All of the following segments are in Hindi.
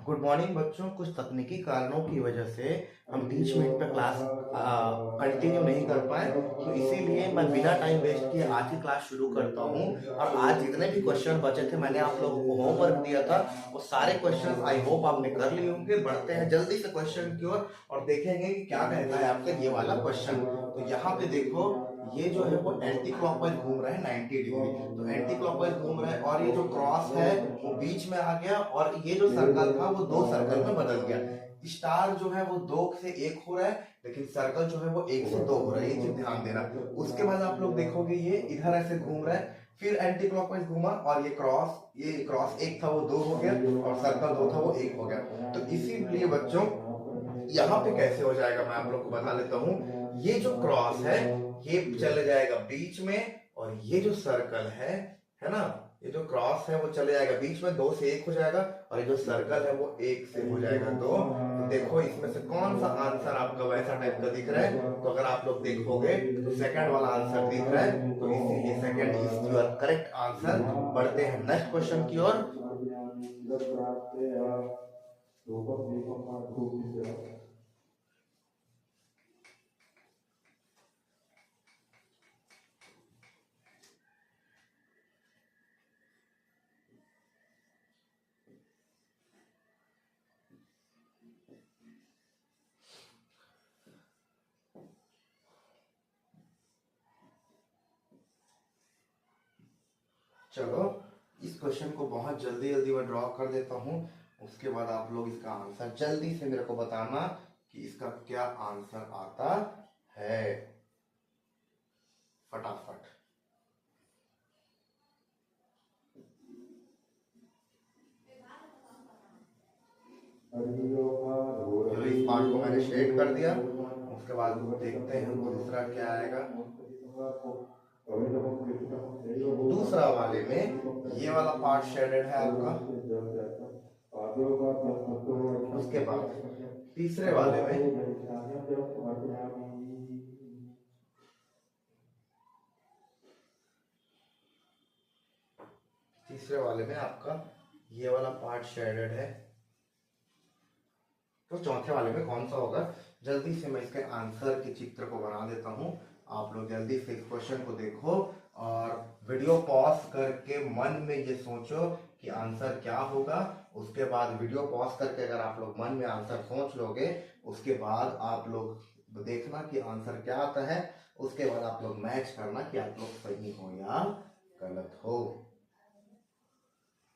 गुड मॉर्निंग बच्चों। कुछ तकनीकी कारणों की वजह से हम बीच में इन पर क्लास कंटिन्यू नहीं कर पाए, तो इसीलिए मैं बिना टाइम वेस्ट किए आज ही क्लास शुरू करता हूं। और आज जितने भी क्वेश्चन बचे थे, मैंने आप लोगों को होमवर्क दिया था, वो सारे क्वेश्चन आई होप आपने कर लिए होंगे। बढ़ते हैं जल्दी से क्वेश्चन की ओर और देखेंगे कि क्या कहता है आपका ये वाला क्वेश्चन। तो यहाँ पे देखो, ये जो है वो एंटी क्लॉकवाइज घूम रहा है 90 डिग्री। तो एंटी क्लॉकवाइज घूम रहा है और ये जो क्रॉस है वो बीच में आ गया, और ये जो सर्कल था वो दो सर्कल में बदल गया। स्टार जो है वो दो से एक हो रहा है, लेकिन सर्कल जो है वो एक से दो हो रहा है, ये चीज ध्यान देना। उसके बाद आप लोग देखोगे ये इधर ऐसे घूम रहा है, फिर एंटी क्लॉकवाइज घूमा और ये क्रॉस एक था वो दो हो गया, और सर्कल दो था वो एक हो गया। तो इसीलिए बच्चों यहाँ पे कैसे हो जाएगा मैं आप लोग को बता देता हूँ। ये जो क्रॉस है ये चले जाएगा बीच में, और ये जो सर्कल है ना, ये जो क्रॉस है वो चले जाएगा बीच में, दो से एक हो जाएगा, और ये जो सर्कल है वो एक से हो जाएगा दो। तो देखो इसमें से कौन सा आंसर आपका वैसा टाइप का दिख रहा है। तो अगर आप लोग देखोगे तो सेकंड वाला आंसर दिख रहा है, तो इसीलिए second is your correct answer. बढ़ते हैं नेक्स्ट क्वेश्चन की ओर। चलो इस क्वेश्चन को बहुत जल्दी जल्दी मैं ड्रॉ कर देता हूँ, उसके बाद आप लोग इसका आंसर जल्दी से मेरे को बताना कि इसका क्या आंसर आता है, फटाफट। चलो इस पार्ट को मैंने शेड कर दिया, उसके बाद देखते हैं दूसरा क्या आएगा। दूसरा वाले में ये वाला पार्ट शेडेड है आपका, उसके बाद तीसरे वाले में आपका ये वाला पार्ट शेडेड है। तो चौथे वाले में कौन सा होगा, जल्दी से मैं इसके आंसर के चित्र को बना देता हूँ। आप लोग जल्दी से इस क्वेश्चन को देखो और वीडियो पॉज करके मन में ये सोचो कि आंसर क्या होगा। उसके बाद वीडियो पॉज करके अगर आप लोग मन में आंसर सोच लोगे, उसके बाद आप लोग देखना कि आंसर क्या आता है। उसके बाद आप लोग मैच करना कि आप लोग सही हो या गलत हो।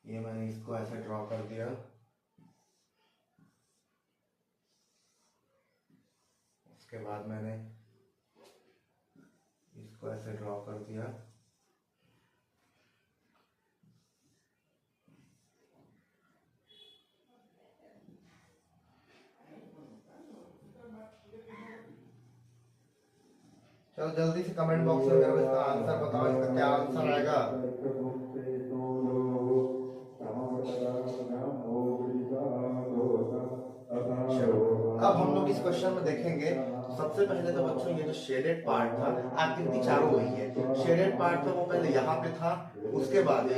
ये मैंने इसको ऐसे ड्रॉ कर दिया, उसके बाद मैंने इसको ऐसे ड्रॉ कर दिया। चलो जल्दी से कमेंट बॉक्स में मेरे को इसका आंसर बताओ, इसका क्या आंसर आएगा। अब हम लोग इस क्वेश्चन में देखेंगे तो सबसे पहले तो बच्चों ये जो शेडेड पार्ट था, आकृति चारों वही है। शेडेड पार्ट था वो पहले यहाँ पे था, उसके बाद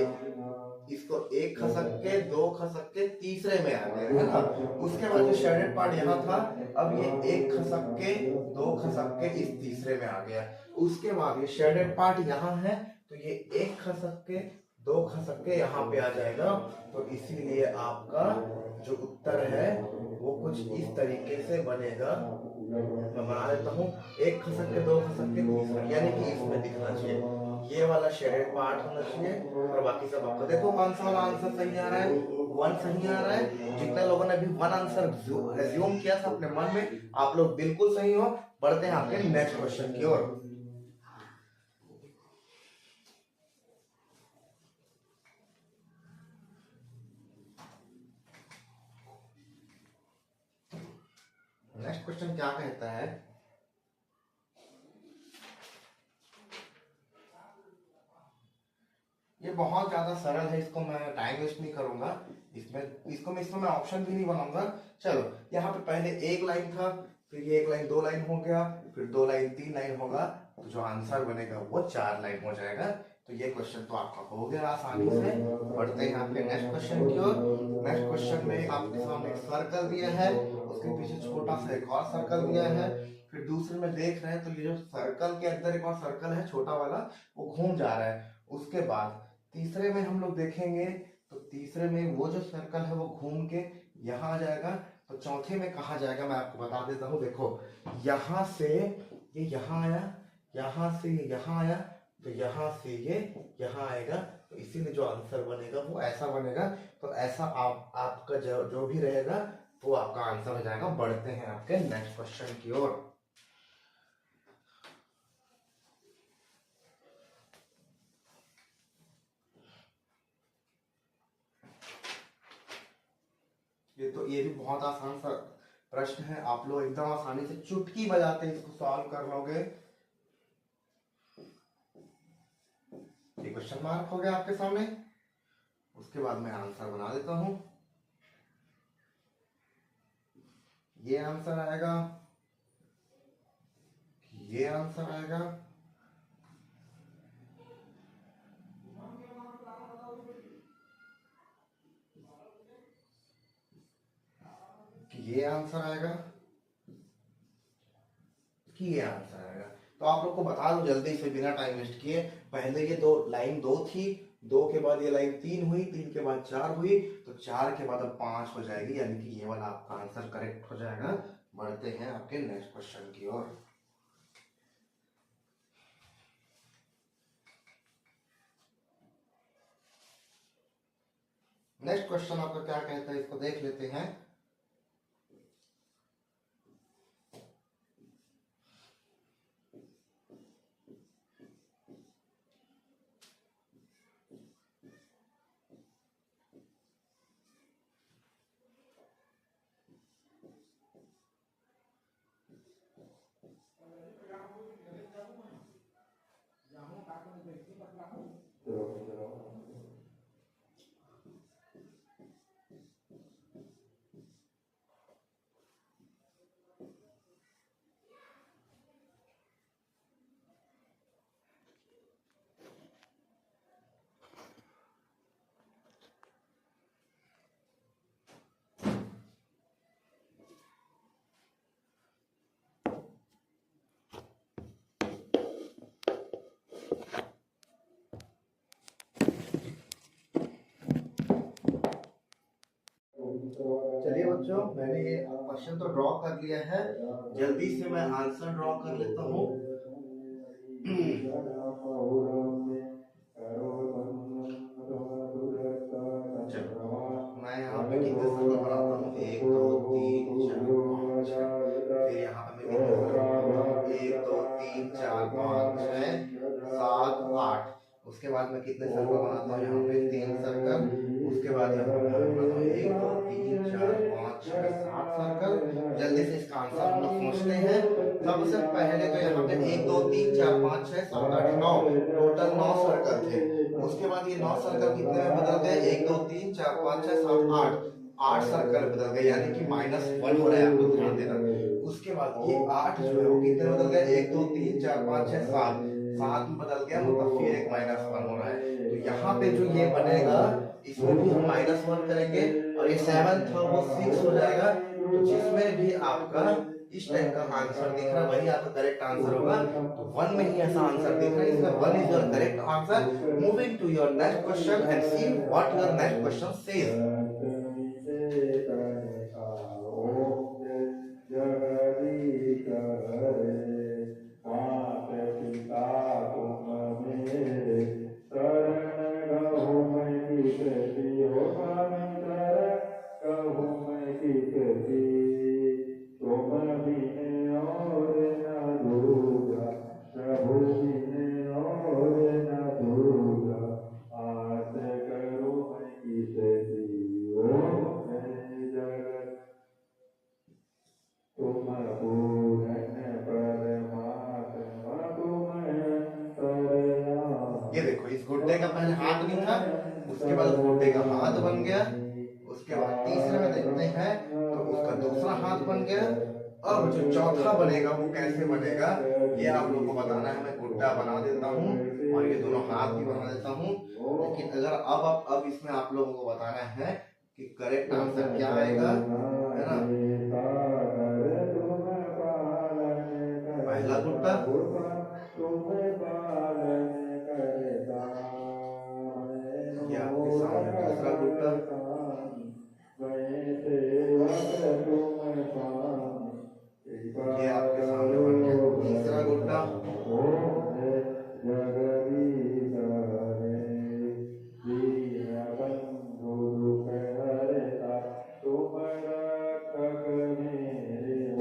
इसको एक खसक के दो खसक के तीसरे में आ गया है ना। उसके बाद जो शेडेड पार्ट यहाँ था, अब ये एक खसक के दो खसक के इस तीसरे में आ गया। उसके बाद ये शेडेड पार्ट यहाँ है, तो ये एक खसक के दो खसक के यहाँ पे आ जाएगा। तो इसीलिए आपका जो उत्तर है वो कुछ इस तरीके से बनेगा। मैं बना देता हूँ, एक खसक के दो खसक के तीसरा, यानी कि इसमें दिखना चाहिए ये वाला शेडेड पार्ट होना चाहिए, और बाकी सब आपको देखो कौन सा वाला आंसर सही आ रहा है। वन सही आ रहा है। जितने लोगों ने अभी वन आंसर एज्यूम किया था अपने मन में, आप लोग बिल्कुल सही हो। बढ़ते हैं आपके नेक्स्ट क्वेश्चन की ओर। नेक्स्ट क्वेश्चन क्या कहता है, ये बहुत ज्यादा सरल है, इसको मैं टाइम वेस्ट नहीं करूंगा। इसमें मैं ऑप्शन भी नहीं बनाऊंगा। चलो यहाँ पे पहले एक लाइन था, फिर ये एक लाइन दो लाइन हो गया, फिर दो लाइन तीन लाइन होगा, तो जो आंसर बनेगा वो चार लाइन हो जाएगा। तो ये क्वेश्चन तो आपका हो गया आसानी से। बढ़ते हैं आपके नेक्स्ट क्वेश्चन की ओर। नेक्स्ट क्वेश्चन में आपके सामने एक सर्कल दिया है, उसके पीछे छोटा सा एक और सर्कल दिया है, फिर दूसरे में देख रहे हैं तो ये जो सर्कल के अंदर एक और सर्कल है छोटा वाला, वो घूम जा रहा है। उसके बाद तीसरे में हम लोग देखेंगे तो तीसरे में वो जो सर्कल है वो घूम के यहाँ आ जाएगा। तो चौथे में कहाँ जाएगा मैं आपको बता देता हूँ। देखो यहाँ से ये यहाँ आया, यहाँ से ये यहाँ आया, तो यहाँ से ये यहाँ आएगा, तो इसीलिए जो आंसर बनेगा वो ऐसा बनेगा। तो ऐसा आपका जो भी रहेगा वो आपका आंसर हो जाएगा। बढ़ते हैं आपके नेक्स्ट क्वेश्चन की ओर। ये भी बहुत आसान सा प्रश्न है, आप लोग एकदम आसानी से चुटकी बजाते इसको सॉल्व कर लोगे। ये क्वेश्चन मार्क हो गया आपके सामने। उसके बाद मैं आंसर बना देता हूं। ये आंसर आएगा, ये आंसर आएगा, ये आंसर आएगा, कि ये आंसर आएगा। तो आप लोग को बता दो जल्दी से बिना टाइम वेस्ट किए, पहले ये लाइन 2 थी, 2 के बाद ये लाइन 3 हुई, 3 के बाद 4 हुई, तो 4 के बाद अब 5 हो जाएगी, यानी कि ये वाला आपका आंसर करेक्ट हो जाएगा। बढ़ते हैं आपके नेक्स्ट क्वेश्चन की ओर। नेक्स्ट क्वेश्चन आपका क्या कहता है, इसको देख लेते हैं। चलिए बच्चों, मैंने ये क्वेश्चन तो ड्रॉ कर लिया है, जल्दी से मैं आंसर ड्रॉ कर लेता हूँ। मैं यहाँ पे कितने सर्कल बनाता हूँ, 1 2 3 4 5 6, फिर यहाँ पे मैं कितने सर्कल बनाता हूँ, 1 2 3 4 5 6 7 8। उसके बाद मैं कितने सर्कल बनाता हूँ, यहाँ पे 3 सर्कल। उसके बाद यहाँ पे मैं बनाता हूँ 1 2 3 4 5 6 7 सर्कल। जल्दी से इसका आंसर हम लोग सोचते हैं। सबसे पहले तो यहाँ पे 1 2 3 4 5 6 7 8 9, टोटल 9 सर्कल थे। उसके बाद ये 9 सर्कल कितने में बदल गए, 1 2 3 4 5 6 7 8, 8 सर्कल बदल गए, यानी कि -1 हो रहा है, आपको ध्यान देना। उसके बाद ये 8 जो है वो कितने में बदल गए, 1 2 3 4 5 6 7, 7 में बदल गया, मतलब फिर एक -1 हो रहा है। तो यहाँ पे जो ये बनेगा इसमें भी हम -1 करेंगे, और ये 7 था वो 6 हो जाएगा। तो जिसमें भी आपका इस टाइप का आंसर दिख रहा है वही आपका करेक्ट आंसर होगा। तो 1 में ही ऐसा आंसर दिख रहा है, इसमें 1 is your correct answer. Moving to your next question and see what your next question says. ये देखो, इस गुड्डे का पहले हाथ नहीं था, उसके बाद गुड्डे का हाथ बन गया। उसके बाद तीसरे में देखते हैं तो उसका दूसरा हाथ बन गया। अब जो चौथा बनेगा वो कैसे बनेगा ये आप लोग को बताना है। मैं गुड्डा बना देता हूँ। और ये दोनों हाथ भी बना देता हूँ। लेकिन अगर अब इसमें आप लोगों को बताना है कि करेक्ट आंसर क्या आएगा, है ना। पहला गुट्टा, ये आपके सामने दूसरा गुट्टा, ये आपके सामने बन गया तीसरा गुट्टा,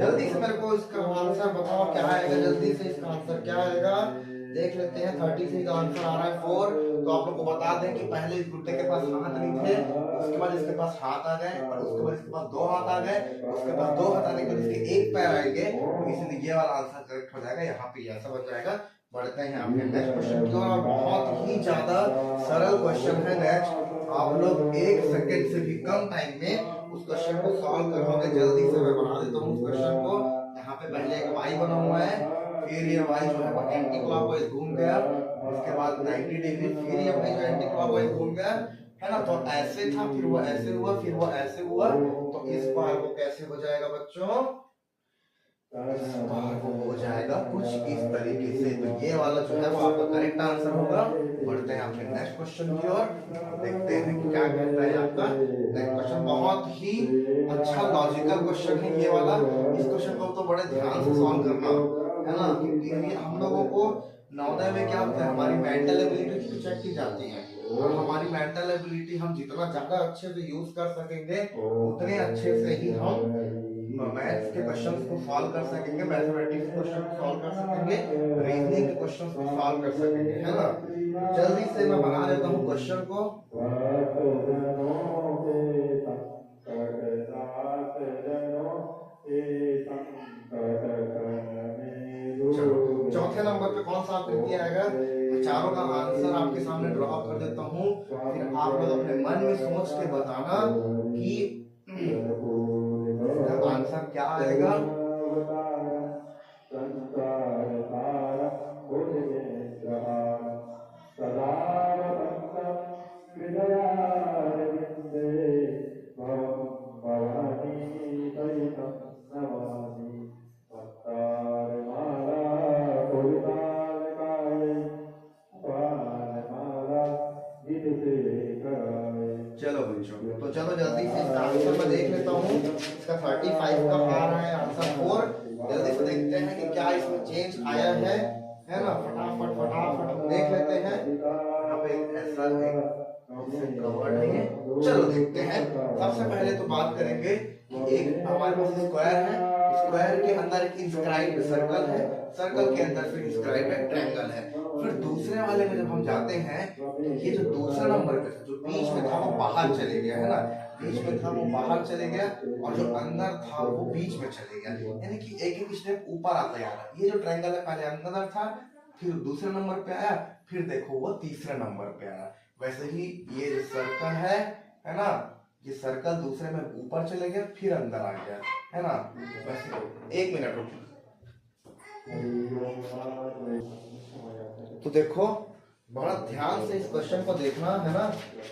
जल्दी से मेरे को इसका आंसर बताओ क्या आएगा, जल्दी से इसका आंसर क्या आएगा देख लेते हैं। 33 का आंसर आ रहा है 4। तो आप लोग को बता दें कि पहले इस गुट्टे के पास हाथ नहीं थे, उसके बाद इसके पास हाथ आ गए, और उसके बाद इसके पास 2 हाथ आ गए, उसके पास 2 हाथ आने के बाद इसके 1 पैर आएंगे, तो इसलिए ये वाला आंसर करेक्ट हो जाएगा। यहाँ पे ऐसा बन जाएगा। बढ़ते हैं आपके नेक्स्ट क्वेश्चन की ओर। बहुत ही ज्यादा सरल क्वेश्चन है नेक्स्ट। आप लोग 1 सेकंड से भी कम टाइम में उस क्वेश्चन को सॉल्व करोगे। जल्दी से मैं बना देता हूँ उस क्वेश्चन को। यहाँ पे पहले एक वाई बना हुआ है, फिर ये वाई जो है वो एंटी क्लॉकवाइज घूम गया, उसके बाद 90 डिग्री, फिर ये वाई जो एंटी क्लॉकवाइज घूम गया, है ना। तो ऐसे था, फिर वो ऐसे हुआ, फिर वो ऐसे हुआ। तो इस बार वो कैसे हो जाएगा बच्चों, इस बार वो हो जाएगा कुछ इस तरीके से। तो ये वाला जो है वो आपका करेक्ट आंसर होगा। बढ़ते हैं आपके नेक्स्ट क्वेश्चन की ओर, देखते हैं कि क्या कहता है आपका नेक्स्ट क्वेश्चन। बहुत ही अच्छा लॉजिकल क्वेश्चन है ये वाला। इस क्वेश्चन को तो बड़े ध्यान से सॉल्व करना, है ना, क्योंकि हम लोगों को नवोदय में क्या होता है, हमारी मेंटल एबिलिटी चेक की जाती है, और हमारी मेंटल एबिलिटी हम जितना ज्यादा अच्छे से यूज कर सकेंगे उतने अच्छे से ही हम मैथ्स के क्वेश्चंस को सॉल्व कर सकेंगे, मैथमेटिक्स क्वेश्चन को सॉल्व कर सकेंगे, रीजनिंग के क्वेश्चंस को सॉल्व कर सकेंगे, है ना। जल्दी से मैं बना देता हूँ क्वेश्चन को। चौथे नंबर पे कौन सा आकृति आएगा, चारों का आंसर आपके सामने ड्रॉ कर देता हूँ। फिर आप लोग अपने मन में सोच के बताना कि आंसर क्या आएगा। चलो बच्चों, तो चलो जल्दी से इसका आंसर मैं देख लेता हूँ। इसका 35 का आ रहा है आंसर 4। जल्दी से देखते हैं कि क्या इसमें चेंज आया है ना। फटाफट फटाफट हम देख लेते हैं। यहाँ पे ऐसा कवर्ड नहीं है। चलो देखते हैं। सबसे पहले तो बात करेंगे कि एक हमारे पास स्क्वायर है, स्क्वायर के अंदर एक इंस्क्राइब्ड सर्कल है, सर्कल के अंदर फिर इंस्क्राइब्ड एक ट्रायंगल है। फिर दूसरे वाले में जब हम जाते हैं तो ये जो दूसरा नंबर पे था, जो बीच में था वो बाहर चले गया, है ना, बीच में था वो बाहर चले गया, और जो अंदर था वो बीच में चले गया, यानी कि एक एक स्टेप ऊपर आता जा रहा है। ये जो ट्रायंगल है पहले अंदर था, फिर दूसरे नंबर पे आया, फिर देखो वो तीसरे नंबर पे आया। वैसे ही ये जो सर्कल है ना, ये सर्कल दूसरे में ऊपर चले गया, फिर अंदर आ गया, है ना। वैसे 1 मिनट रुको। तो देखो बड़ा ध्यान से इस क्वेश्चन को देखना, है ना।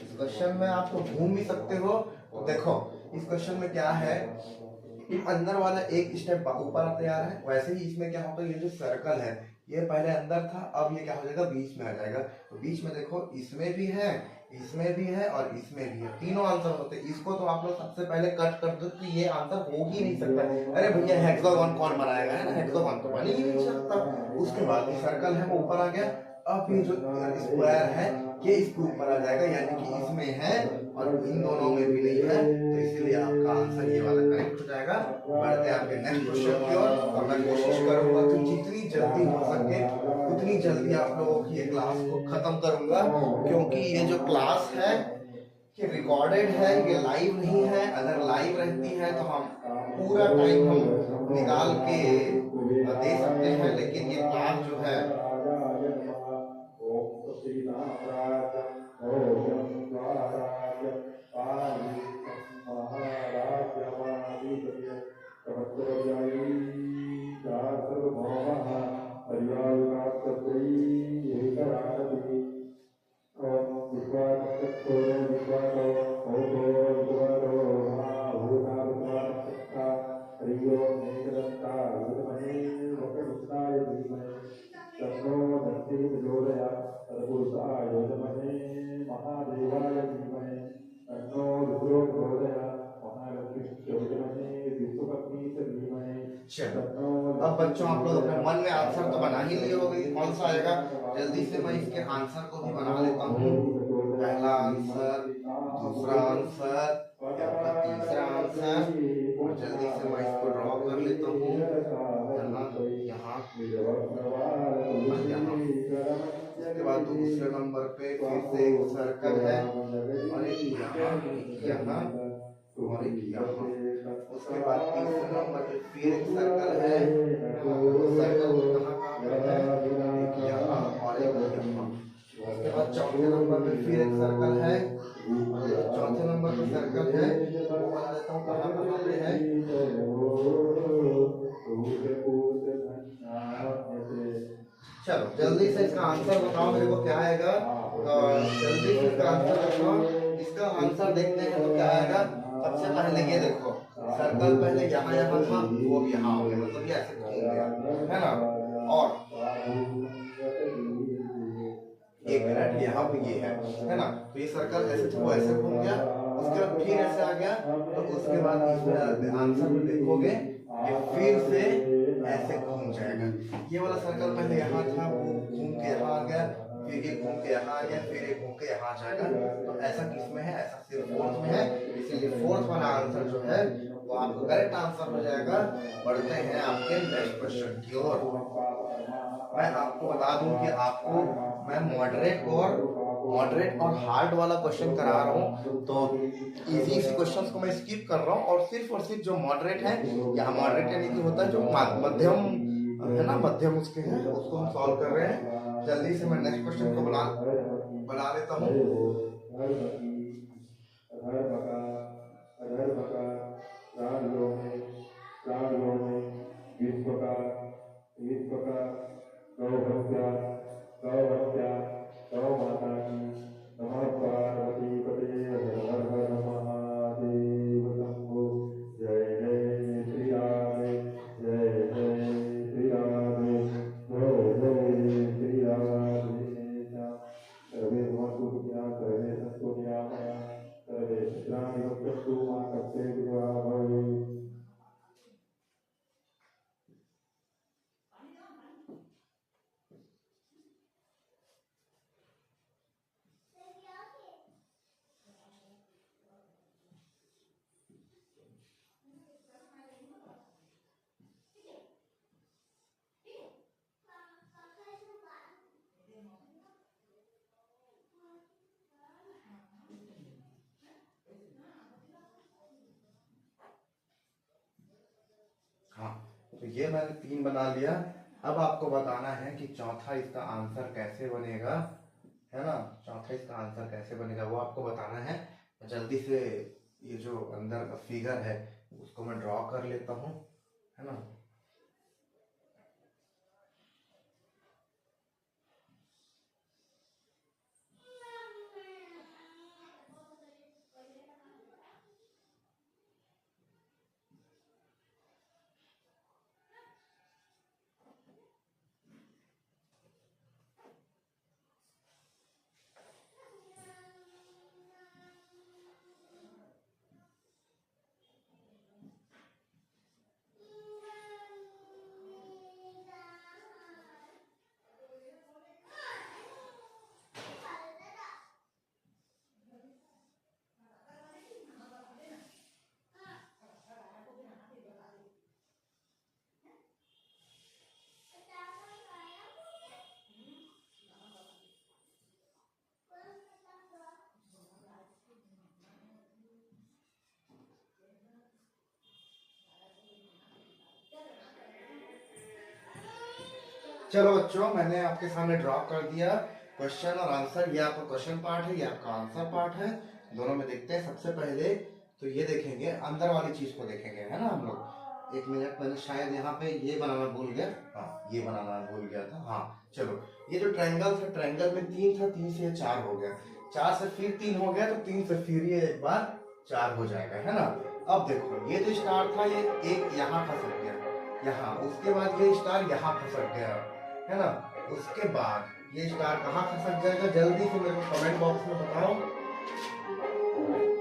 इस क्वेश्चन में आप तो घूम भी सकते हो। तो देखो इस क्वेश्चन में क्या है, अंदर वाला एक स्टेप ऊपर आते जा रहा है, वैसे ही इसमें क्या होगा, ये जो सर्कल है ये पहले अंदर था, अब ये क्या हो जाएगा, बीच में आ जाएगा। तो बीच में देखो इसमें भी है, इसमें भी है, और इसमें भी है, तीनों आंसर होते हैं। इसको तो आप लोग सबसे पहले कट कर दो कि ये आंसर हो ही नहीं सकता। अरे भैया हेक्सागोन कौन बनाएगा, है ना, हेक्सागोन तो बन ही नहीं सकता। उसके बाद ये सर्कल है वो ऊपर आ गया, अब ये जो स्क्वायर है ये इसके ऊपर आ जाएगा, यानी कि इसमें है और इन दोनों में भी नहीं है, तो इसीलिए आपका आंसर ये वाला करेक्ट हो जाएगा। बढ़ते हैं आपके नेक्स्ट क्वेश्चन की ओर, और मैं कोशिश करूंगा कि जितनी जल्दी हो सके उतनी जल्दी आप लोगों की ये क्लास को खत्म करूंगा, क्योंकि ये जो क्लास है ये रिकॉर्डेड है, ये लाइव नहीं है। अगर लाइव रहती है तो हम पूरा टाइम हम निकाल के दे सकते हैं, लेकिन ये क्लास जो है चलो अब बच्चों आप लोग अपने मन में आंसर तो बना ही लिए होंगे, कौन सा आएगा। जल्दी से मैं इसके आंसर को भी बना लेता हूँ। पहला आंसर, दूसरा आंसर, तीसरा आंसर, और जल्दी से मैं इसको ड्रॉ कर लेता हूँ। यहाँ उसके बाद दूसरे नंबर पे फिर से एक सर्कल है, और एक यहाँ और एक यहाँ। उसके बाद तीसरे नंबर पे फिर एक सर्कल है, सर्कल कहाँ पे है, एक यहाँ और एक यहाँ। उसके बाद चौथे नंबर पे फिर एक सर्कल है, और चौथे नंबर पे सर्कल है, वो बना देता हूँ कहाँ पे है। चलो जल्दी से इसका आंसर बताओ मेरे को क्या आएगा। जल्दी से इसका आंसर बताओ। इसका आंसर देखते हैं तो क्या आएगा। सबसे पहले ये देखो, सर्कल पहले यहाँ यहाँ था, वो अब यहाँ हो गया, मतलब ये ऐसे घूम गया है ना। और एक मिनट, यहाँ पे ये है ना, तो ये सर्कल ऐसे था, वो ऐसे घूम गया, उसके बाद फिर ऐसे आ गया, तो उसके बाद इसमें आंसर में देखोगे ये फिर से ऐसे घूम जाएगा। ये वाला सर्कल पहले यहाँ था, वो घूम के यहाँ आ गया, फिर ये घूम के यहाँ आ गया, फिर ये घूम के यहाँ आ जाएगा। तो ऐसा किसमें है, ऐसा सिर्फ फोर्थ में है, इसीलिए फोर्थ वाला आंसर जो है वो आपका करेक्ट आंसर हो जाएगा। बढ़ते हैं आपके नेक्स्ट क्वेश्चन की ओर। मैं आपको बता दूं कि आपको मैं मॉडरेट और हार्ड वाला क्वेश्चन करा रहा हूँ, तो इजी सी क्वेश्चंस को मैं स्किप कर रहा हूँ, और सिर्फ जो मॉडरेट है, यहाँ मॉडरेट यानी कि होता है जो मध्यम है ना, मध्यम उसके हैं, उसको हम सॉल्व कर रहे हैं। जल्दी से मैं नेक्स्ट क्वेश्चन को बना लेता हूँ। हाँ, तो ये मैंने 3 बना लिया। अब आपको बताना है कि चौथा इसका आंसर कैसे बनेगा, है ना। चौथा इसका आंसर कैसे बनेगा वो आपको बताना है। जल्दी से ये जो अंदर का फिगर है उसको मैं ड्रॉ कर लेता हूँ, है ना। चलो बच्चों, मैंने आपके सामने ड्रॉ कर दिया क्वेश्चन और आंसर। ये आपका क्वेश्चन पार्ट है, ये आपका आंसर पार्ट है, दोनों में देखते हैं। सबसे पहले तो ये देखेंगे, अंदर वाली चीज को देखेंगे, है ना हम लोग। एक मिनट, मैंने शायद यहाँ पे ये बनाना भूल गया, हाँ ये बनाना भूल गया था। हाँ चलो, ये जो ट्रायंगल था, ट्रायंगल में 3 था, 3 से ये 4 हो गया, 4 से फिर 3 हो गया, तो 3 से फिर ये एक बार 4 हो जाएगा, है ना। अब देखो, ये जो स्टार था ये एक यहाँ फंस गया, यहाँ, उसके बाद ये स्टार यहाँ फंस गया, है ना। उसके बाद ये स्टार कहाँ खसक जाएगा, जल्दी से मेरे को कमेंट बॉक्स में बताओ,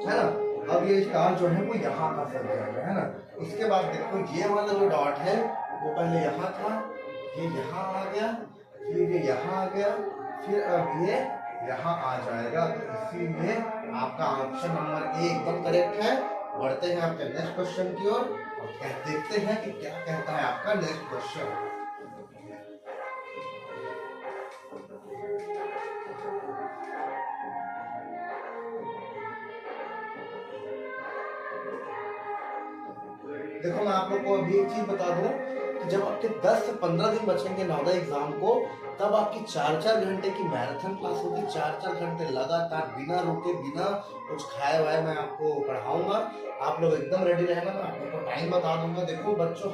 है ना। अब ये स्टार जो है वो यहाँ का सर जाएगा, है ना। उसके बाद देखो ये वाला जो डॉट है वो पहले यहाँ था, ये यहाँ आ गया, फिर ये यहाँ आ गया, फिर अब ये यहाँ आ जाएगा। तो इसीलिए आपका ऑप्शन नंबर ए एकदम करेक्ट है। बढ़ते हैं आपके नेक्स्ट क्वेश्चन की ओर और देखते हैं कि क्या कहता है आपका नेक्स्ट क्वेश्चन। देखो मैं आप लोग को अभी एक चीज बता दूं कि जब आपके 10 से 15 दिन बचेंगे नवोदय एग्जाम को, तब आपकी 4-4 घंटे की मैराथन क्लास होगी। 4-4 घंटे लगातार बिना रुके बिना कुछ खाए वाए मैं आपको पढ़ाऊंगा। आप लोग एकदम रेडी रहना, मैं आप लोग को टाइम बता दूंगा। देखो बच्चों,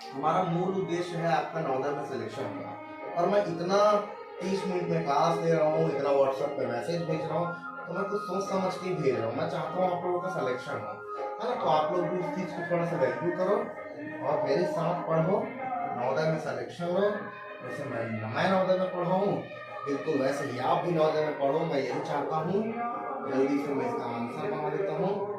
हमारा मूल उद्देश्य है आपका नवोदय में सिलेक्शन होगा, और मैं इतना 30 मिनट में क्लास दे रहा हूँ, इतना व्हाट्सएप पे मैसेज भेज रहा हूँ, तो मैं कुछ सोच समझ के भेज रहा हूँ। मैं चाहता हूँ आप लोगों का सिलेक्शन हो, है ना। तो आप लोग भी इस चीज को थोड़ा सा वैल्यू करो और मेरे साथ पढ़ो, नवोदय में सिलेक्शन लो। जैसे मैं नवोदय में पढ़ा हूँ, बिल्कुल वैसे ही आप भी नवोदय में पढ़ो। मैं यही चाहता हूँ। जल्दी से मैं इसका आंसर बना देता हूँ।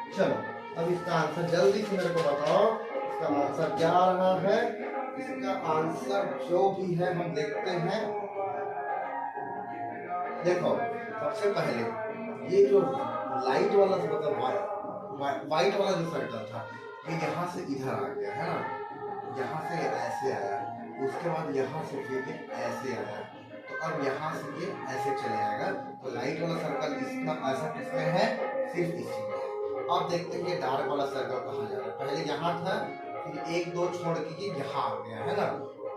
चलो अब इसका आंसर जल्दी से मेरे को बताओ, इसका आंसर क्या आ रहा है। इसका आंसर जो भी है हम देखते हैं। देखो सबसे पहले ये जो लाइट वाला मतलब व्हाइट वाला जो सर्कल था, ये यहाँ से इधर आ गया, है ना। यहाँ से ऐसे आया, उसके बाद यहाँ से फिर ये ऐसे आया, तो अब यहाँ से ये ऐसे चले आएगा। तो लाइट वाला सर्कल इसका ऐसा किसमें है, सिर्फ इसी में। अब देखते हैं डार्क वाला सर्कल कहाँ जा रहा है। पहले यहाँ था, फिर 1-2 छोड़ के ये यहाँ आ गया, है ना।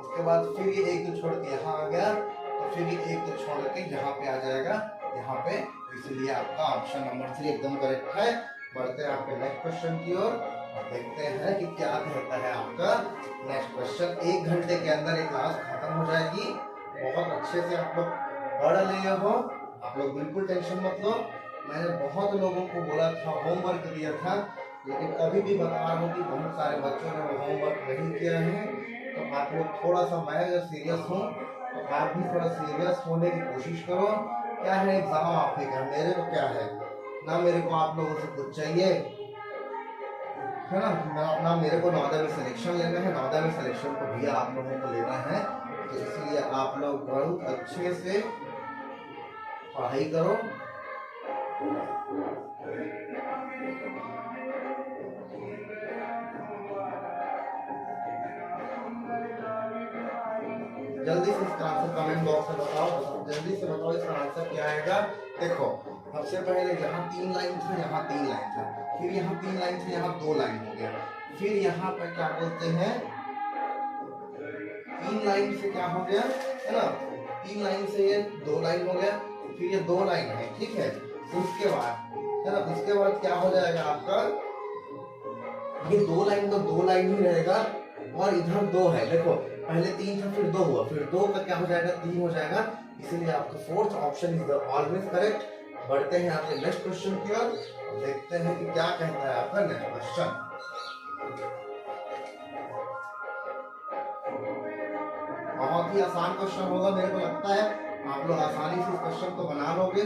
उसके बाद फिर ये 1-2 छोड़ के यहाँ आ गया, तो फिर ये 1-2 छोड़ के यहाँ पे आ जाएगा, यहाँ पे। इसलिए आपका ऑप्शन नंबर 3 एकदम करेक्ट है। बढ़ते हैं आपके नेक्स्ट क्वेश्चन की ओर और देखते हैं कि क्या कहता है आपका नेक्स्ट क्वेश्चन। 1 घंटे के अंदर ये क्लास खत्म हो जाएगी। बहुत अच्छे से आप लोग पढ़ लिए हो, आप लोग बिल्कुल टेंशन मत लो। मैंने बहुत लोगों को बोला था, होमवर्क दिया था, लेकिन अभी भी बता रहा हूँ कि बहुत सारे बच्चों ने होमवर्क नहीं किया है। तो आप लोग थोड़ा सा, मैं अगर सीरियस हूँ तो आप भी थोड़ा सीरियस होने की कोशिश करो। क्या है, एग्जाम आपके का, मेरे को क्या है ना, मेरे को आप लोगों से कुछ चाहिए, है ना। ना मेरे को नवोदय में सिलेक्शन लेना है, नवोदय में सिलेक्शन को भी आप लोगों को लेना है। तो इसलिए आप लोग बहुत अच्छे से पढ़ाई करो। जल्दी से इसका आंसर कमेंट बॉक्स में बताओ, जल्दी से बताओ इसका आंसर क्या आएगा। देखो सबसे पहले यहाँ 3 लाइन था, यहाँ 3 लाइन था, फिर यहाँ 3 लाइन था, यहाँ 2 लाइन हो गया, फिर यहाँ पर क्या बोलते हैं, 3 लाइन से क्या हो गया, है ना। 3 लाइन से ये 2 लाइन हो गया, फिर ये 2 लाइन है, ठीक है। उसके बाद, है ना, उसके बाद क्या हो जाएगा आपका, ये 2 लाइन तो 2 लाइन ही रहेगा, और इधर 2 है। देखो पहले 3 था, फिर 2 हुआ, फिर 2 का क्या हो जाएगा, 3 हो जाएगा। इसीलिए आपका fourth option is always correct. बढ़ते हैं आपके नेक्स्ट क्वेश्चन की ओर, देखते हैं कि क्या कहता है आपका नेक्स्ट क्वेश्चन। बहुत ही आसान क्वेश्चन होगा, मेरे को लगता है आप लोग आसानी से इस क्वेश्चन को बना लोगे।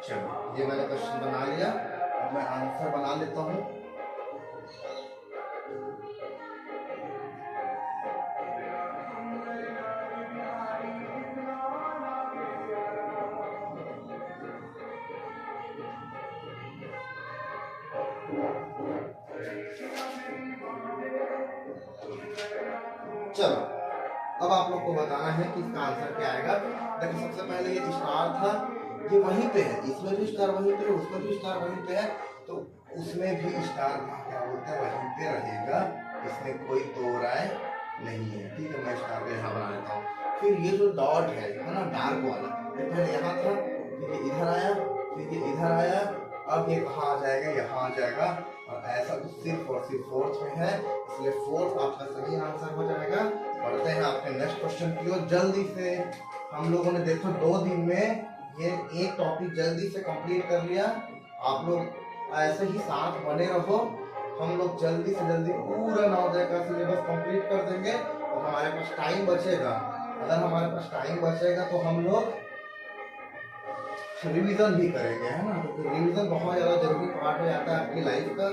चलो ये मैंने क्वेश्चन बना लिया, अब मैं आंसर बना लेता हूँ। चलो अब आप लोग को बताना है कि इसका आंसर क्या आएगा। देखो सबसे पहले ये स्टार था, ये वहीं पे है, इसमें भी स्टार वहीं पे है, उसमें भी स्टार वहीं पे है, तो उसमें भी स्टार क्या बोलते हैं वहीं पे रहेगा, इसमें कोई दो राय नहीं है, ठीक है। मैं स्टार को यहाँ बना लेता हूँ। फिर ये जो डॉट है ना, डार्क वाला, ये पहले यहाँ था, फिर ये इधर आया, अब ये कहाँ आ जाएगा, यहाँ आ जाएगा, और ऐसा तो सिर्फ और सिर्फ फोर्थ में है, इसलिए फोर्थ आपका सही आंसर हो जाएगा। बढ़ते हैं आपके नेक्स्ट क्वेश्चन की ओर जल्दी से। हम लोगों ने देखो 2 दिन में ये एक टॉपिक जल्दी से कंप्लीट कर लिया। आप लोग ऐसे ही साथ बने रहो, हम लोग जल्दी से जल्दी पूरा नवोदय का सिलेबस कंप्लीट कर देंगे। और हमारे पास टाइम बचेगा, अगर हमारे पास टाइम बचेगा तो हम लोग रिवीजन भी करेंगे, है ना, क्योंकि रिवीजन बहुत ज्यादा जरूरी पार्ट हो जाता है आपकी लाइफ का।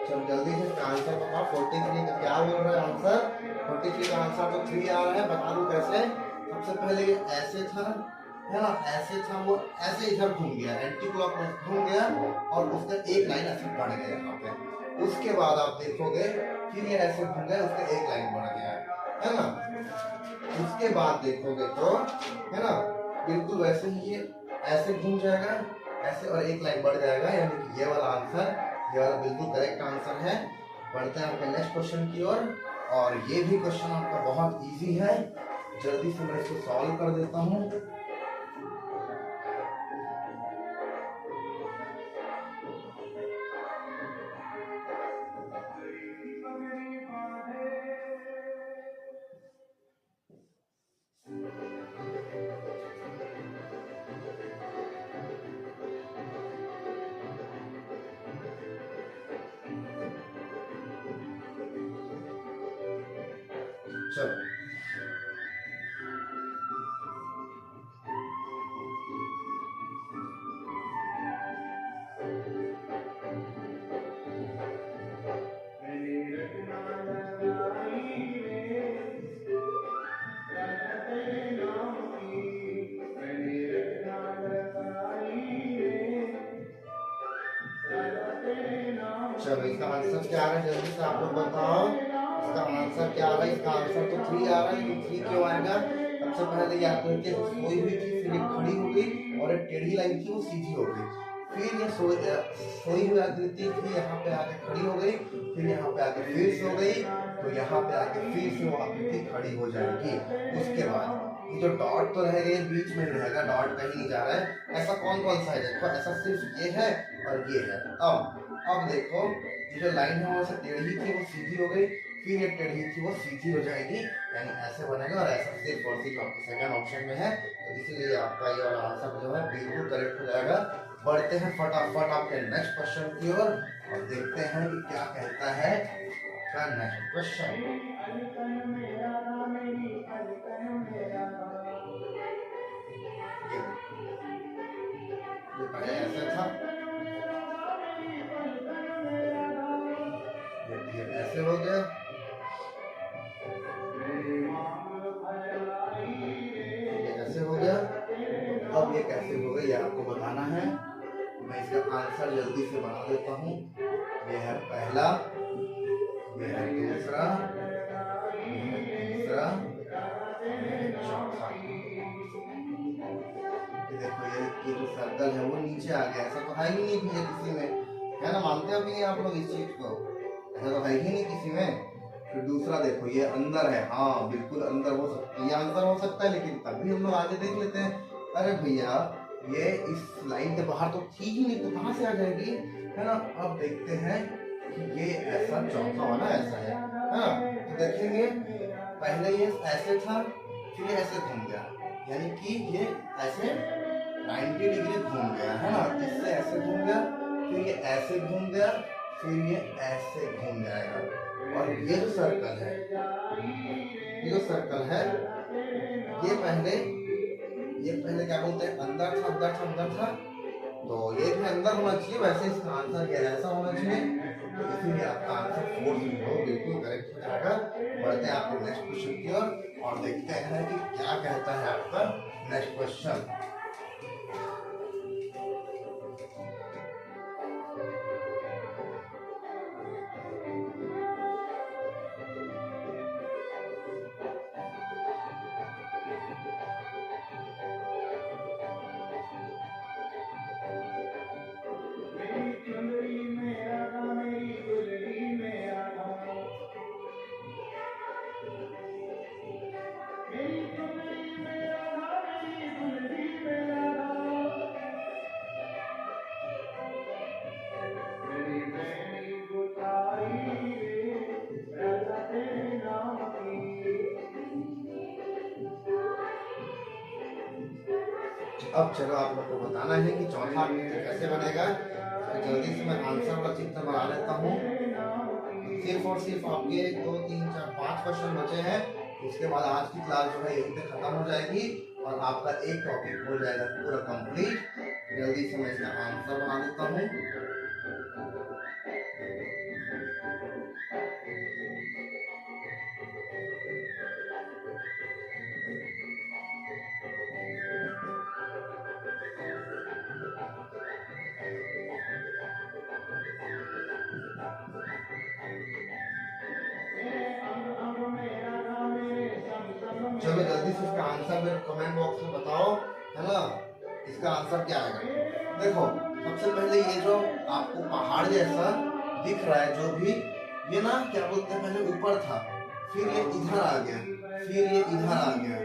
चलो जल्दी से आंसर बताओ। 43 का क्या बोल रहा है आंसर? 43 का आंसर तो 3 आ रहा है, बता दूं कैसे। सबसे पहले ये ऐसे था, है ना, ऐसे था, वो ऐसे इधर घूम गया, एंटी क्लॉकवाइज घूम गया, और उसका एक लाइन ऐसे बढ़ गया यहाँ पे। उसके बाद आप देखोगे फिर ये ऐसे घूम गया, उसका एक लाइन बढ़ गया, है ना। उसके बाद देखोगे तो, है ना, बिल्कुल वैसे ही ये ऐसे घूम जाएगा, ऐसे, और एक लाइन बढ़ जाएगा, यानी कि ये वाला आंसर, ये वाला बिल्कुल करेक्ट आंसर है। बढ़ते हैं आपके नेक्स्ट क्वेश्चन की ओर, और ये भी क्वेश्चन आपका बहुत इजी है, जल्दी से मैं इसको सॉल्व कर देता हूँ। चलो चलो इसका आंसर क्या आ रहा है, जल्दी से आप लोग बताओ। इसका आंसर क्या आ रहा है? इसका आंसर तो 3 आ रहा है, लेकिन 3 क्यों आएगा? सबसे पहले ये आकृति सोई हुई थी, फिर ये खड़ी हो गई, और एक टेढ़ी लाइन थी वो सीधी हो गई। फिर ये सोई हुई आकृति थी, यहाँ पे आके खड़ी हो गई, फिर यहाँ पे आके फिर सो गई, तो यहाँ पे आके फिर से वो आकृति खड़ी हो जाएगी। उसके बाद ये जो डॉट तो रह गए, बीच में रहेगा, डॉट कहीं नहीं जा रहा है। ऐसा कौन कौन सा है? देखो ऐसा सिर्फ ये है और ये है। अब देखो ये जो लाइन है वो ऐसे टेढ़ी थी वो सीधी हो गई, फिर ये टेढ़ी थी वो सीधी हो जाएगी, यानी ऐसे बनेगा, और ऐसा सिर्फ और सिर्फ आपका सेकंड ऑप्शन में है, तो इसीलिए आपका ये वाला आंसर जो है बिल्कुल करेक्ट हो जाएगा। बढ़ते हैं फटाफट आपके नेक्स्ट क्वेश्चन की ओर, और देखते हैं कि क्या कहता है आपका नेक्स्ट क्वेश्चन। ये पहले ऐसे था, ये ऐसे हो गया, ये ऐसे हो गया। अब ये कैसे हो गया ये आपको बताना है। मैं इसका आंसर जल्दी से बना देता हूँ। ये है पहला, ये है दूसरा, ये है तीसरा, ये है चौथा। ये देखो ये जो सर्कल है वो नीचे आ गया, ऐसा तो है ही नहीं भैया किसी में, है ना, मानते हो भी नहीं आप लोग इस चीज को? ऐसा तो है ही नहीं किसी में। फिर दूसरा देखो ये अंदर है, हाँ बिल्कुल अंदर हो सकता है, ये आंसर हो सकता है, लेकिन तब भी हम लोग आगे देख लेते हैं। अरे भैया ये इस लाइन के बाहर तो थी ही नहीं, तो कहाँ से आ जाएगी, है ना। अब देखते हैं कि ये ऐसा चौथा वाला ऐसा है ना, तो देखेंगे पहले ये ऐसे था, फिर ये ऐसे घूम गया, यानी कि ये ऐसे 90 डिग्री घूम गया, है ना, इससे ऐसे घूम गया, फिर ये ऐसे घूम गया, फिर ये ऐसे घूम जाएगा। और ये जो सर्कल है, ये जो सर्कल है, ये पहले क्या बोलते हैं, अंदर था, अंदर था, अंदर था, तो ये भी अंदर होना चाहिए, वैसे इसका आंसर क्या ऐसा होना चाहिए, तो इसीलिए आपका आंसर 4 बिल्कुल करेक्ट हो जाएगा। बढ़ते हैं आपके नेक्स्ट क्वेश्चन की ओर, और देखते हैं कि क्या कहता है आपका नेक्स्ट क्वेश्चन। अब चलो आप लोग को बताना है कि चौथा आकृति कैसे बनेगा। तो जल्दी से मैं आंसर का चित्र बना लेता हूँ। सिर्फ और सिर्फ आपके 2 3 4 5 क्वेश्चन बचे हैं। उसके बाद आज की क्लास जो है यहीं पे खत्म हो जाएगी और आपका एक टॉपिक हो जाएगा पूरा कंप्लीट। जल्दी से मैं इसका आंसर बना देता हूँ। चलो जल्दी से इसका आंसर मेरे कमेंट बॉक्स में बताओ, है ना। इसका आंसर क्या आएगा। देखो सबसे पहले ये जो आपको पहाड़ जैसा दिख रहा है जो भी, ये ना क्या बोलते हैं, पहले ऊपर था, फिर ये इधर आ गया, फिर ये इधर आ गया,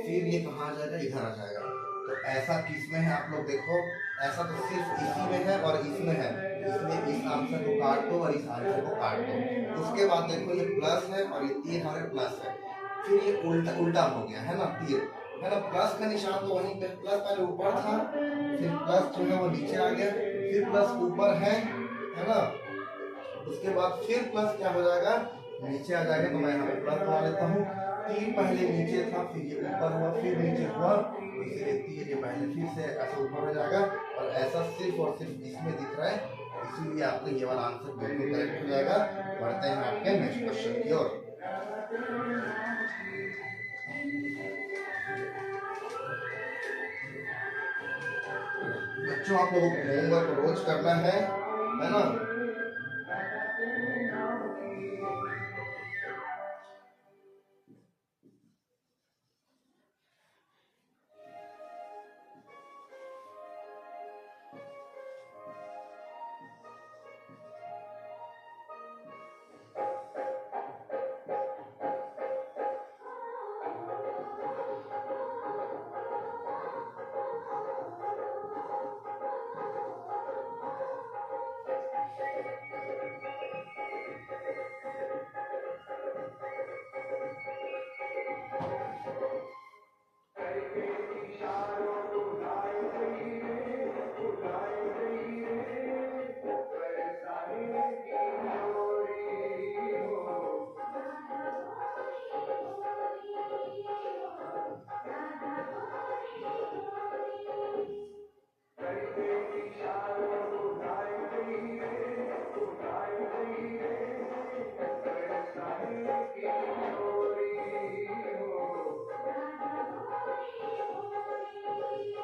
फिर ये कहाँ आ जाएगा, इधर आ जाएगा। तो ऐसा किसमें है आप लोग देखो, ऐसा तो सिर्फ इसी में है और इसमें है। इसमें इस आंसर को काट दो और इस आंसर को काट दो। उसके बाद देखो ये प्लस है और ये तीर हमारे प्लस है, फिर ये उल्टा उल्टा हो गया है ना, तीर है ना। प्लस का निशान तो वहीं पे, प्लस पहले ऊपर था, फिर प्लस जो है वो नीचे आ गया, फिर प्लस ऊपर है ना। उसके बाद फिर प्लस क्या हो जाएगा, नीचे आ जाएगा। तो मैं यहाँ पे प्लस बना लेता हूँ। तीर पहले नीचे था, फिर ये ऊपर हुआ, फिर नीचे हुआ, इसलिए तीर ये पहले फिर से ऐसे ऊपर हो जाएगा और ऐसा सिर्फ और सिर्फ इसमें दिख रहा है, इसीलिए आपका ये वाला आंसर बिल्कुल करेक्ट हो जाएगा। बढ़ते हैं आपके नेक्स्ट क्वेश्चन की ओर। बच्चों आप लोगों को होमवर्क रोज करना है ना।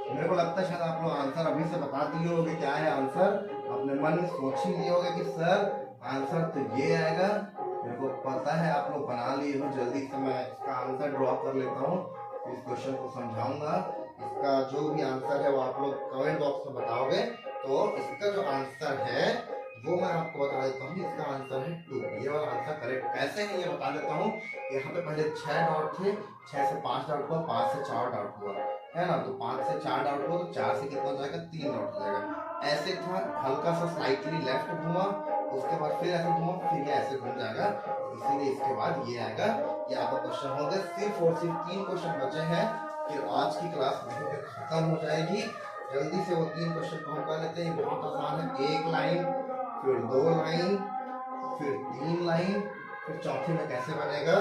मेरे को लगता है शायद आप लोग आंसर अभी से बता दिए होंगे क्या है आंसर। अपने मन में सोच ही लिए होंगे कि सर आंसर तो ये आएगा। मेरे को पता है आप लोग बना लिए हो। जल्दी से मैं इसका आंसर ड्रॉ कर लेता हूँ, इस क्वेश्चन को समझाऊंगा। इसका जो भी आंसर है वो आप लोग कमेंट बॉक्स में बताओगे। तो इसका जो आंसर है वो मैं आपको बता देता हूँ। इसका आंसर है 2। ये वाला आंसर करेक्ट कैसे है ये बता देता हूँ। यहाँ पे पहले 6 डॉट थे, 6 से 5 डॉट हुआ, 5 से 4 डॉट हुआ, है ना। तो 5 से 4 डॉट हुआ तो 4 से कितना हो जाएगा, 3 डॉट हो जाएगा। ऐसे था, हल्का सा स्लाइटली लेफ्ट घूमा, उसके बाद फिर ऐसे घूमा, फिर ये ऐसे घूम जाएगा, इसीलिए इसके बाद ये आएगा। ये आपका क्वेश्चन हो गया। सिर्फ और सिर्फ 3 क्वेश्चन बचे हैं, फिर आज की क्लास वहीं पे खत्म हो जाएगी। जल्दी से वो 3 क्वेश्चन को हम कर लेते हैं। बहुत आसान है। 1 लाइन, फिर 2 लाइन, फिर 3 लाइन, फिर चौथे में कैसे बनेगा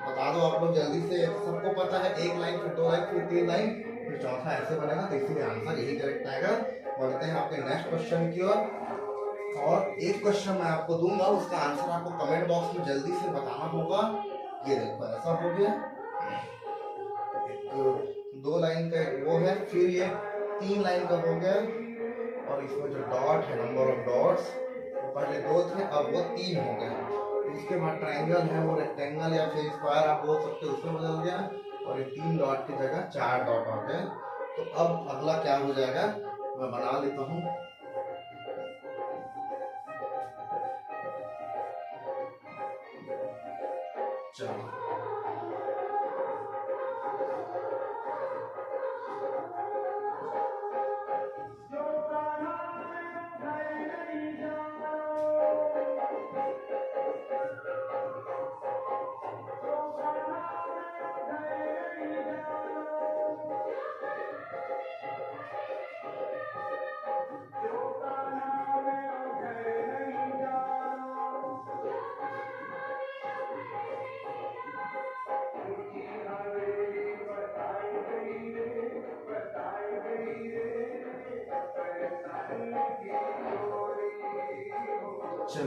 बता दो आप लोग जल्दी से। सबको पता है 1 लाइन, फिर 2 लाइन, फिर 3 लाइन, फिर चौथा ऐसे बनेगा। तो इसीलिए आंसर यही करेक्ट आएगा। बढ़ते हैं आपके नेक्स्ट क्वेश्चन की ओर। और एक क्वेश्चन मैं आपको दूंगा, उसका आंसर आपको कमेंट बॉक्स में जल्दी से बताना होगा। ये देखो ऐसा हो गया, 2 लाइन का वो है, फिर ये 3 लाइन का हो गया, और इसमें जो डॉट है, नंबर ऑफ डॉट्स, पहले 2 थे अब वो 3 हो गए। उसके बाद ट्राइंगल है, वो रेक्टेंगल या फिर स्क्वायर आप बोल सकते हो, उसमें बदल गया, और ये 3 डॉट की जगह 4 डॉट हो गए। तो अब अगला क्या हो जाएगा मैं बना लेता हूँ। चलो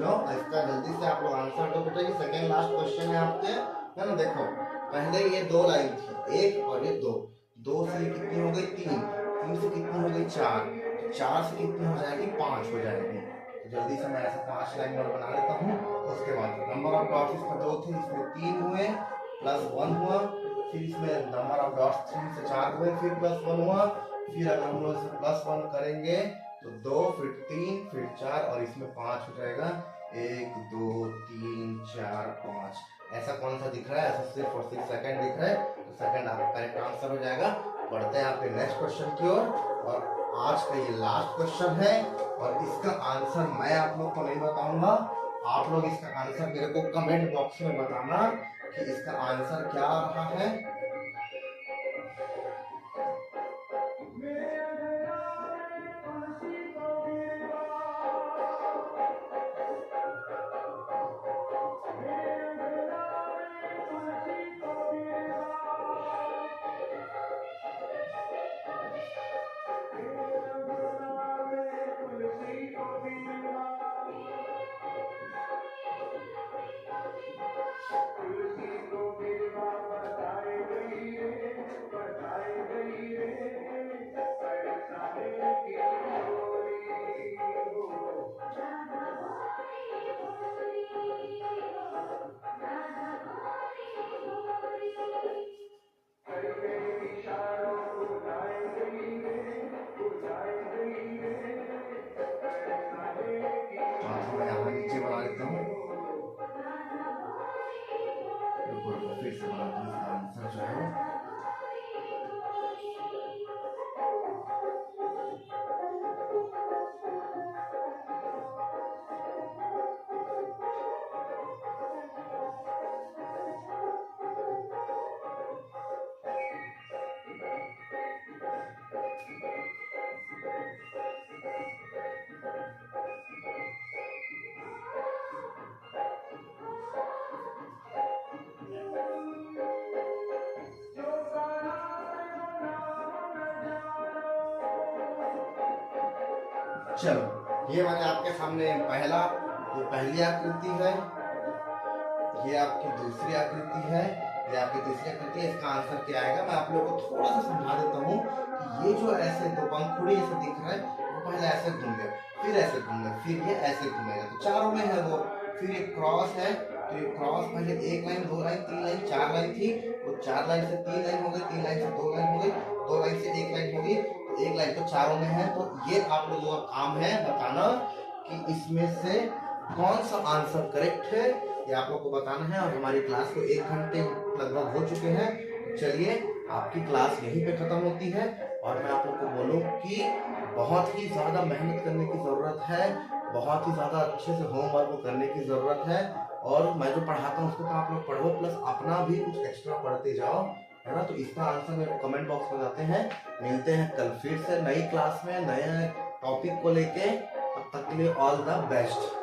लो, इसका जल्दी से आप लोग आंसर दो बेटा। ये सेकेंड लास्ट क्वेश्चन है आपके, है ना। देखो पहले ये 2 लाइन थी, 1 और ये 2, 2 से कितनी हो गई 3, 3 से कितनी हो गई 4, 4 से कितनी हो जाएगी 5 हो जाएगी। तो जल्दी से मैं ऐसे 5 लाइन और बना लेता हूँ। उसके बाद नंबर ऑफ डॉट्स इसमें 2 थे, इसमें 3 हुए, प्लस 1 हुआ, फिर इसमें नंबर ऑफ डॉट्स 3 से 4 हुए, फिर प्लस 1 हुआ, फिर अगर हम लोग इसमें प्लस 1 करेंगे तो 2, फिर 3, फिर 4 और इसमें 5 हो जाएगा। 1 2 3 4 5 ऐसा कौन सा दिख रहा है? ऐसा सिर्फ और सिर्फ सेकंड दिख रहा है, तो सेकंड आपका करेक्ट आंसर हो जाएगा। बढ़ते हैं आपके नेक्स्ट क्वेश्चन की ओर, और आज का ये लास्ट क्वेश्चन है और इसका आंसर मैं आप लोग को नहीं बताऊंगा, आप लोग इसका आंसर मेरे को कमेंट बॉक्स में बताना कि इसका आंसर क्या रहा है। नीचे बना लेता हूँ, फिर से बनाता हूँ आंसर जो है। चलो ये मैंने आपके सामने ये पहली आकृति है, ये आपकी दूसरी आकृति है, ये आपकी तीसरी आकृति है। इसका आंसर क्या आएगा मैं आप लोगों को थोड़ा सा समझा देता हूँ कि ये जो ऐसे 2 पंखुड़ी ऐसे दिख रहा है, वो पहले ऐसे घूमेगा, फिर ऐसे घूमेगा, फिर ये ऐसे घूमेगा, तो चारों में है वो। फिर ये क्रॉस है, तो ये क्रॉस पहले 1 लाइन 2 लाइन 3 लाइन 4 लाइन थी, वो 4 लाइन से 3 लाइन हो गई, 3 लाइन से 2 लाइन हो गई, 2 लाइन से 1 लाइन हो गई, 1 लाइन तो चारों में है। तो ये आप लोगों का काम है बताना कि इसमें से कौन सा आंसर करेक्ट है, ये आप लोग को बताना है। और हमारी क्लास को 1 घंटे लगभग हो चुके हैं, चलिए आपकी क्लास यहीं पे खत्म होती है। और मैं आप लोग को बोलूं कि बहुत ही ज़्यादा मेहनत करने की ज़रूरत है, बहुत ही ज़्यादा अच्छे से होमवर्क करने की ज़रूरत है। और मैं जो पढ़ाता हूँ उसको तो आप लोग पढ़ो, प्लस अपना भी कुछ एक्स्ट्रा पढ़ते जाओ, है ना। तो इसका आंसर मेरे को कमेंट बॉक्स में बताते हैं। मिलते हैं कल फिर से नई क्लास में नए टॉपिक को लेके, तब तक के लिए ऑल द बेस्ट।